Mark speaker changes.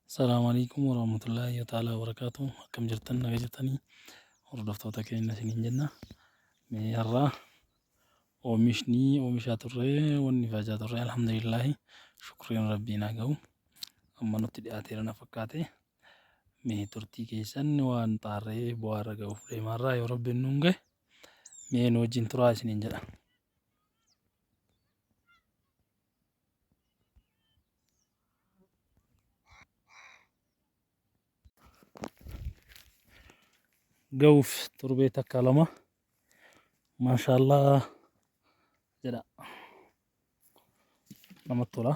Speaker 1: السلام عليكم ورحمة الله تعالى وبركاته. كم جرتن نجتني hordoftoota keenya isiniin jenna. Mee har'aa oomishaa turree wanni facaa turree alhamdulillahi shukriin rabbiin haa ga'u. Amma nutti dhiyaateera na fakkaate. Mee turtii keessan waan xaarree bu'aarra ga'uuf deemaarraa yoo rabbiin nuun ga'e mee nu wajjin turaa isiniin jedha. Ga'uuf torbee takka lama maashaallah jedha namatti tola.